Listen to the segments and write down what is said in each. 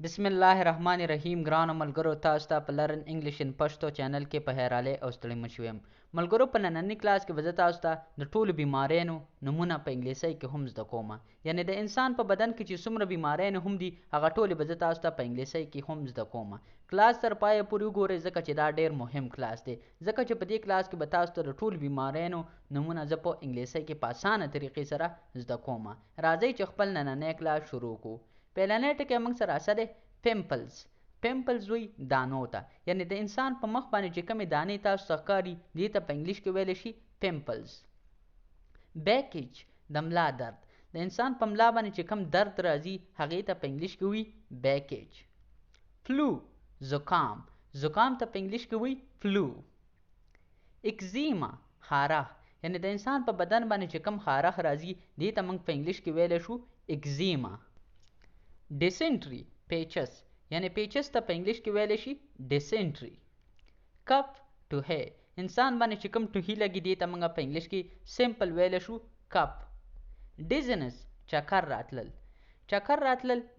बिस्मिल्लाहिर्रहमानिर्रहीम ګرانو ملګرو تاسو ته په لرن انګلیش ان پښتو چینل کې په هراله او ستړي مشو يم ملګرو په نننی کلاس کې وزه تاسو ته د ټولو بیماریانو نمونه په انګلیسي کې هم زده کوم یعنی د انسان په بدن کې چې څومره بیماریانو هم دي هغه ټولې به زه تاسو ته په انګلیسي کې هم زده کوم کلاس تر پایه پورې وګورئ ځکه چې دا ډیر مهم کلاس دی ځکه چې په دې کلاس کې به تاسو ته د ټولو بیماریانو نمونه زه په انګلیسي کې په اسانه طریقې سره زده کوم راځئ چې خپل نننی کلاس شروع کړو پیلنې ټکی موږ سره څه دی پیمپلز وی دانو ته یعنی د انسان په مخ باندې چې کومې دانې تاسو ته ښکاري دې ته په انګلیش کې ویلی شي پیمپلز بیکیج د ملا درد د انسان په ملا باندې چې کوم درد راځي هغې ته په انګلیش کې وی بیکیج فلو زکام ته په انګلیش کې وی فلو اکزیما خارښ یعنی د انسان په بدن باندې چې کوم خارښ راځي دې ته موږ په انګلیش کې ویلی شو اکزیما ډیسنټري پیچس یعنی پیچس ته په انګلیش کې ویلی شي ډیسنټري کف ټوهی انسان باندې چې کوم ټوهی لګي دې ته موږ په انګلیش کې سمپل ویلی شو کف ډیزنس چکر راتلل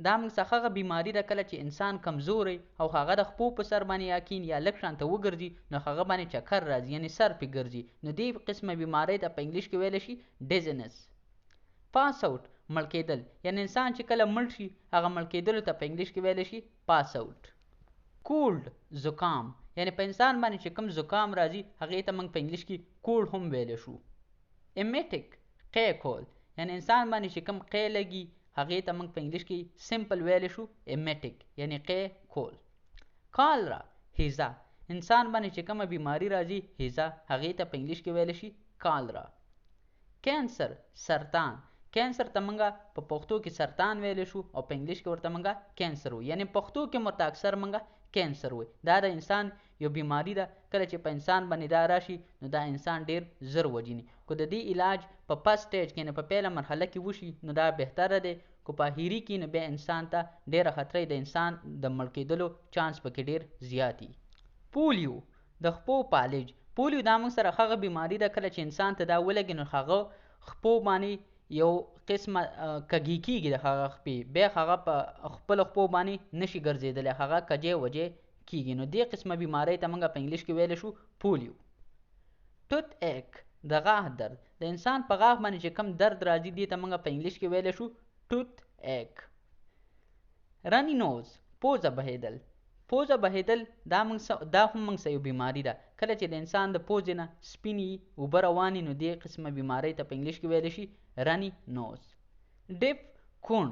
دا موږ څخه هغه بیماري ده کله چې انسان کمزوری او هغه د خپو په سر باندې یقین یا لږ شانته وګرځي نو هغه باندې چکر راځي یعنی سر پې ګرځي نو دې قسمه بیمارۍ ته په انګلیش کې ویلی شي ډیزنس پاس آوټ مړ کېدل یعنی انسان چې کله مړ شي هغه مړ کېدلو ته په انګلیش کې ویلی شي پاس آوټ کولډ زکام یعنی په انسان باندې چې کوم زکام راځي هغې ته موږ په انګلیش کې کولډ هم ویلی شو ایمیټک قی کول یعنی انسان باندې چې کوم قی لګي هغې ته موږ په انګلیش کې سمپل ویلی شو ایمیټک یعنی قی کول کالرا هیزه انسان باندې چې کومه بیماری راځي هیزه هغې ته په انګلیش کې ویلی شي کالرا کینسر سرطان کینسر ته موږ په پښتو کې سرطان ویلی شو او په انګلیش کې ورته موږ کینسر وو یعنی پښتو کې ورته اکثر موږ کینسر وایي دا د انسان یو بیماری ده کله چې په انسان باندې دا راشي نو دا انسان ډیر زر وجني خو د دې علاج په فرست سټیج کې نه په پیله مرحله کې وشي نو دا بهتره دی کو په اخري کې نو بیا انسان ته ډیره خطرې د انسان د مړ کېدلو چانس پکې ډیر زیاتی پولیو د خپو پالج پولیو دا موږ سره هغه بیماری ده کله چې انسان ته دا ولګي نو هغه خپو باندې یو قسمه کږي کېږي د هغه خپې بیا هغه په خپلو خپو باندې نشي ګرځېدلی هغه کجې وجې کېږي نو دې قسمه بیمارۍ ته موږ په انګلیش کې ویلی شو پولیو ټوت ایک د غاښ درد د انسان په غاښ باندې چې کوم درد راځي دې ته موږ په انګلیش کې ویلی شو ټوت ایک رنی نوز پوزه بهیدل دا هم موږ سره یو بیماری ده کله چې د انسان د پوزې نه سپینې اوبه روانې نو دې قسمه بیمارۍ ته په انګلیش کې ویلی شي رنی نوز ډیپ کوڼ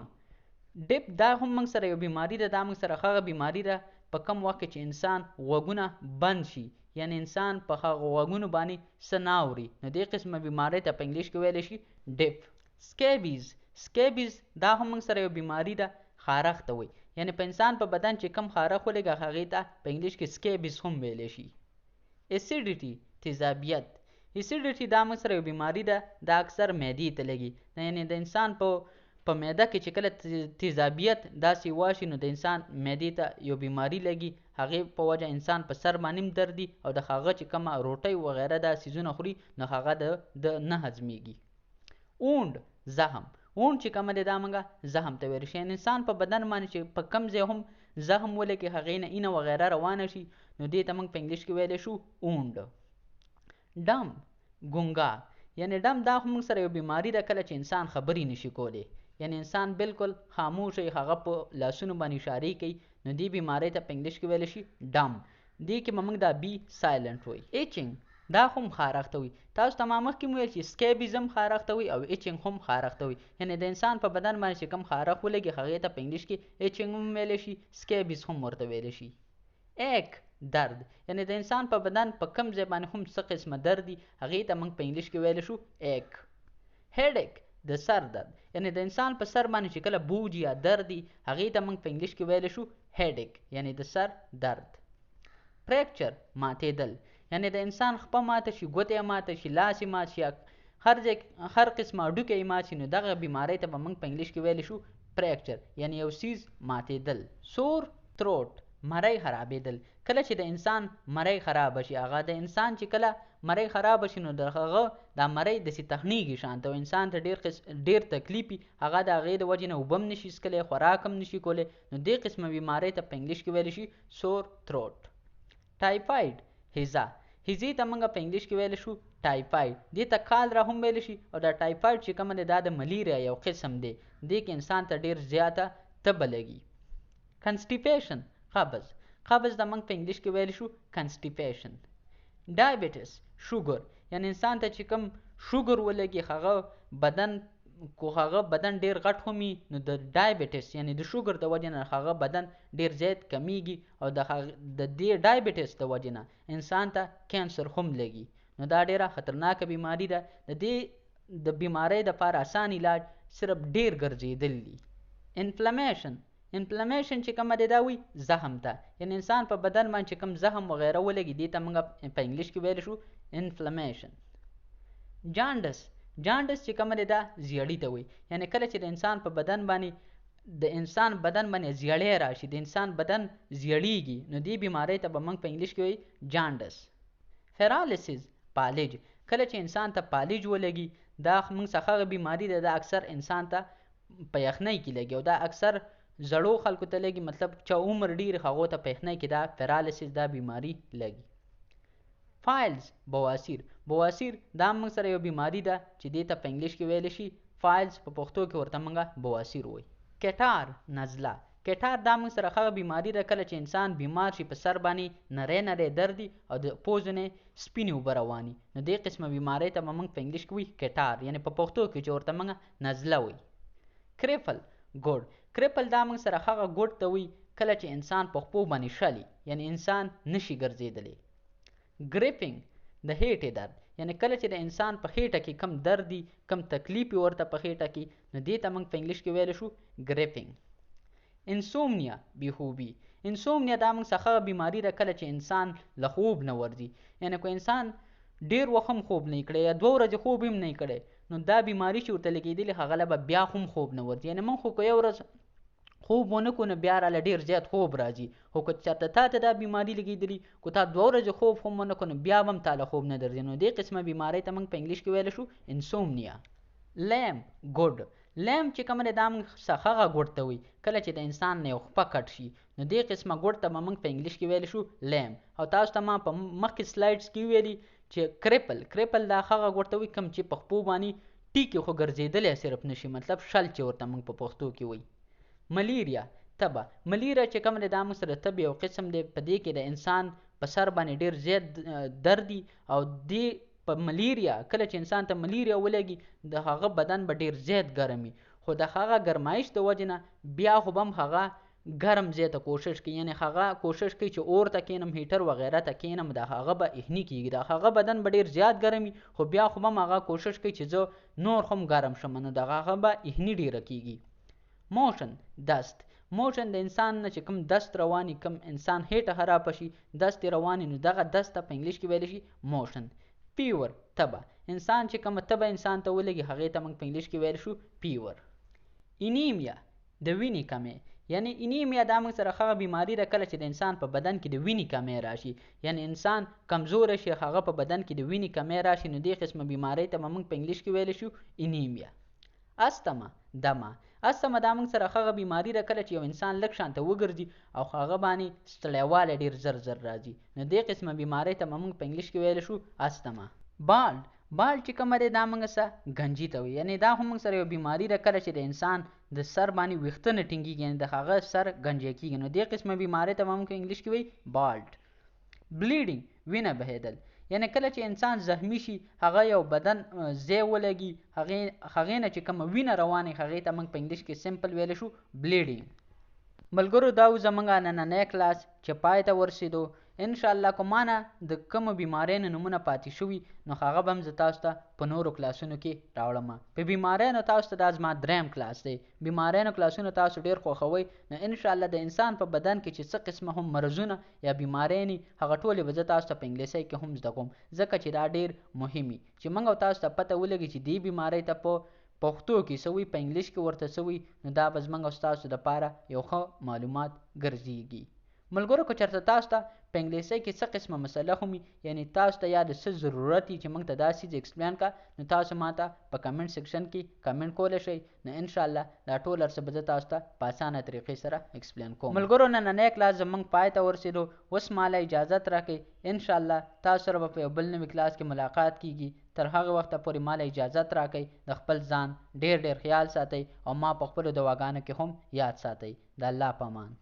دا هم موږ سره یو بیماری ده دا موږ سره هغه بیماری ده په کم وخت کې چې انسان غوږونه بند شي یعنی انسان په هغه غوږونو باندې څه نه اوري نو دې قسمه بیمارۍ ته په انګلیش کې ویلی شي ډیپ سکیبیز دا هم موږ سره یو بیماری ده خارښ ته وایي یعنی په انسان په بدن چې کم خارښ ولګي هغې ته په انګلیش کې سکیبیز هم ویلی شي اسیډیټي تیزابیت دا موږ سره یو بیماری ده دا اکثر معدې ته لګي یعنی د انسان په معده کې چې کله تیزابیت داسې واشي نو د انسان معدې ته یو بیماری لګي هغې په وجه انسان په سر باندې دردي او د هغه چې کومه روټۍ وغیره دا څیزونه خوري نو هغه د نه هضمیږي زخم چې کومه دی دا موږ زخم ته ویلی شي یعنی انسان په بدن باندې چې په کم ځای هم زخم ولګي هغې نه اینه وغیره روانه شي نو دې ته موږ په انګلیش کې ویلی شو ډم ګونګا یعنی ډم دا هم موږ سره یو بیماری ده کله چې انسان خبرې نشي کولی یعنی انسان بالکل خاموش وي هغه په لاسونو باندې اشارې کوي نو دې بیمارۍ ته په انګلیش کې ویلی شي ډم دې کې به موږ دا بی سایلنټ وایي ایچنګ دا هم خارښ ته وي تاسو ته ما مخکې مو ویل چې سکیبیز هم خارښ ته وي او ایچنګ هم خارښ ته وي یعنی د انسان په بدن باندې چې کوم خارښ ولګي هغې ته په انګلیش کې ایچنګ هم ویلی شي سکیبیز هم ورته ویلی شي ایک درد یعنی د انسان په بدن په کم ځای باندې هم څه قسمه درد دي هغې ته موږ په انګلیش کې ویلی شو ایک هیډیک د سر درد یعنی د انسان په سر باندې چې کله بوج یا درد دي هغې ته موږ په انګلیش کې ویلی شو هیډیک یعنی د سر درد فریکچر ماتېدل یعنی د انسان خپه ماته شي ګوته یې ماته شي لاس یې مات شي هر قسمه هډوکی یې مات شي نو دغه بیمارۍ ته به موږ په انګلیش کې ویلی شو فریکچر یعنی یو څیز ماتېدل سور تروټ مرۍ خرابېدل. کله چې د انسان مرۍ خرابه شي، هغه د انسان چې کله مرۍ خرابه شي نو د هغه دا مرۍ داسې تخنیږي شانته او انسان ته ډېر تکلیف وي. هغه د هغې د وجې نه اوبه هم نشي څښلی، خوراک هم نشي کولی. نو دې قسمه بیمارۍ ته په انګلیش کې ویلی شي سور تھروټ. ټایفاید هیزه، هیزې ته موږ په انګلیش کې ویلی شو ټایفاید. دې ته کالرا هم ویلی شي. او دا ټایفاید چې کومه دی دا د ملیریا یو قسم دی. دې کې انسان ته ډېر زیاته تبه لګي. کنسټیپیشن، قبض. قبض ته موږ په انګلیش کې ویلی شو کنسټیپیشن. ډایبټس، شوګر، یعنی انسان ته چې کوم شوګر ولګي هغه بدن ډیر غټ هم وي، نو د ډایبټس یعنی د شوګر د وجې نه هغه بدن ډیر زیات کمیږي او د دې ډایبټس د وجې نه انسان ته کینسر هم لګي. نو دا ډیره خطرناکه بیماری ده. د دې د بیماری دپاره اسان علاج صرف ډیر ګرځېدل دي. انفلمیشن چې کومه دی دا وي زخم ته، یعنی انسان په بدن باندې چې کوم زخم وغیره ولګي دې ته موږ په انګلیش کې ویلی شو انفلمیشن. جانډس چې کومه دی دا زیړي ته وي، یعنی کله چې د انسان بدن باندې زیړی راشي، د انسان بدن زیړیږي، نو دې بیماری ته به موږ په انګلیش کې وایي جانډس. پیرالیسیس، پالج، کله چې انسان ته پالج ولګي دا موږ څخه هغه بیماری ده، دا اکثر انسان ته په یخنۍ کې لګي او دا اکثر زړو خلکو ته لګي، مطلب چې عمر ډیر هغو ته په یخنۍ کې دا پیرالیسیس دا بیماری لګي. فایلز، بواسیر دا موږ سره یو بیماری ده چې دې ته په انګلیش کې ویلی شي فایلز، په پښتو کې ورته موږ بواسیر وایي. کټار، نزله. کټار دا موږ سره هغه بیماری ده کله چې انسان بیمار شي، په سر باندې نری دردي او د پوزې نه سپینې اوبه رواني، نو دې قسمه بیماری ته به موږ په انګلیش کې وایي کټار، یعنی په پښتو کې چې ورته موږ نزله وایي. کریپل، کریپل دا موږ سره هغه ګوډ ته وایي کله چې انسان په خپو باندې شلي، یعنی انسان نشي ګرځېدلی. ګریپینګ، د هیټې درد، یعنی کله چې د انسان په خېټه کې کم درد دي، کم تکلیف ورته په خېټه کې، نو دې ته موږ په انګلیش کې ویلی شو ګریپینګ. انسومنیا، بېخوبي. انسومنیا دا موږ څخه بیماری ده کله چې انسان له خوب نه ورځي، یعنی که انسان ډېر وخت هم خوب نه کړی یا 2 ورځې خوب هم نه کړی، نو دا بیماری چې ورته لګېدلې هغه له به بیا هم خوب نه ورځي. یعنی موږ خو که یو ورځ خوب ونه کړو نو بیا راله ډېر زیات خوب راځي، خو که چېرته تا ته دا بیماري لګېدلي، که تا 2 ورځې خوب هم ونه کړو نو بیا به هم تا له خوب نه درځي، نو دې قسمه بیماری ته موږ په انګلیش کې ویلی شو انسومنیا. لیم، ګوډ. لیم چې کومه دی دا موږ څخه هغه ګوډ ته وایي کله چې د انسان نه یو خپه کټ شي، نو دې قسمه ګوډ ته به موږ په انګلیش کې ویلی شو لیم. او تاسو ته ما په مخکې سلایډس کې ویلي چې کریپل دا هغه ګوډ ته وایي کوم چې په خپو باندې ټیکې خو ګرځېدلی صرف نشي، مطلب شل چې ورته موږ په پښتو کې وایي. ملیریا، تبه. ملیریا چې کوم دی دا موږ سره تبې یو قسم دی، په دې کې د انسان په سر باندې ډېر زیات درد دي او دې په ملیریا کله چې انسان ته ملیریا ولګي د هغه بدن به ډېر زیات ګرم وي، خو د هغه ګرمایش د وجې نه بیا خو به هم هغه ګرم ځای ته کوشش کوي، یعنی هغه کوشش کوي چې اور ته کینم، هیټر وغیره ته کینم، د هغه به یخني کېږي، د هغه بدن به ډېر زیات ګرم وي، خو بیا خو به هم هغه کوشش کوي چې زه نور هم ګرم شم، نو د هغه به یخني ډېره کېږي. موشن، دست. موشن د انسان نه چې کوم دست رواني، کوم انسان هیټه خرابه شي دست رواني، نو دغه دست ته په انګلیش کې ویلی شي موشن. فیور، تبه. انسان چې کومه تبه انسان ته ولګي هغې ته موږ په انګلیش کې ویلی شو فیور. انیمیا، د وینې کمی. یعنی انیمیا دا موږ سره هغه بیماری ده کله چې د انسان په بدن کې د وینې کمی راشي، یعنی انسان کمزوری شي، هغه په بدن کې د وینې کمی راشي، نو دې قسمه بیماری ته موږ په انګلیش کې ویلی شو انیمیا. استما، دمه. استما دا موږ سره هغه بیماری ده کله چې یو انسان لږ شانته وګرځي او هغه باندې ستړیوالی ډېر زر راځي، نو دې قسمه بیماری ته موږ په انګلیش کې ویلی شو استما. بالډ چې کومه دی دا موږ سره ګنجي ته وایي، یعنی دا هم موږ سره یو بیماری ده کله چې د انسان د سر باندې ویښته نه ټینګېږي، یعنی د هغه سر ګنجی کېږي، نو دې قسمه بیماری ته موږ په انګلیش کې وایي بالډ. بلیډینګ، وینه بهېدل، یعنی کله چې انسان زخمی شي هغه یو بدن ځای ولګي، هغې نه چې کومه وینه روانې هغې ته موږ په انګلیش کې سمپل ویلی شو بلیډینګ. ملګرو دا و زموږ نننی کلاس چې پای ته ورسېدو. انشاءالله که ما نه د کومو بیماریو نومونه پاتې شوي نو هغه به هم زه تاسو ته په نورو کلاسونو کې راوړم. په بیماریانو تاسو ته دا زما 3م کلاس دی. بیماریانو کلاسونه تاسو ډېر خوښوئ، نو انشاءالله د انسان په بدن کې چې څه قسمه هم مرضونه یا بیماریانې هغه ټولې به زه تاسو ته په انګلیسۍ کې هم زده کوم، ځکه چې دا ډېر مهم وي چې موږ او تاسو ته پته ولګي چې دې بیمارۍ ته په پښتو کې څه وي، په انګلیش کې ورته څه وي، نو دا به زموږ او ستاسو دپاره یو ښه معلومات ګرځېږي. ملګرو که چېرته تاسو ته په انګلیسۍ کې څه قسمه مسله هم وي، یعنې تاسو ته یا د څه ضرورت وي چې موږ ته دا څیز ایکسپلین کا، نو تاسو ما ته په کمنټ سیکشن کې کمنټ کولی شئ. نو انشاءالله دا ټول هر څه به زه تاسو ته په اسانه طریقې سره ایکسپلین کوم. ملګرو نننی کلاس زموږ پای ته ورسېدو. اوس ماله اجازت راکئ، انشاءالله تاسو سره به په یو بل نوي کلاس کې ملاقات کیږي. تر هغه وخته پورې ماله اجازت راکئ. د خپل ځان ډېر ډېر خیال ساتئ او ما په خپلو دواګانو کې هم یاد ساتئ. د الله په امان.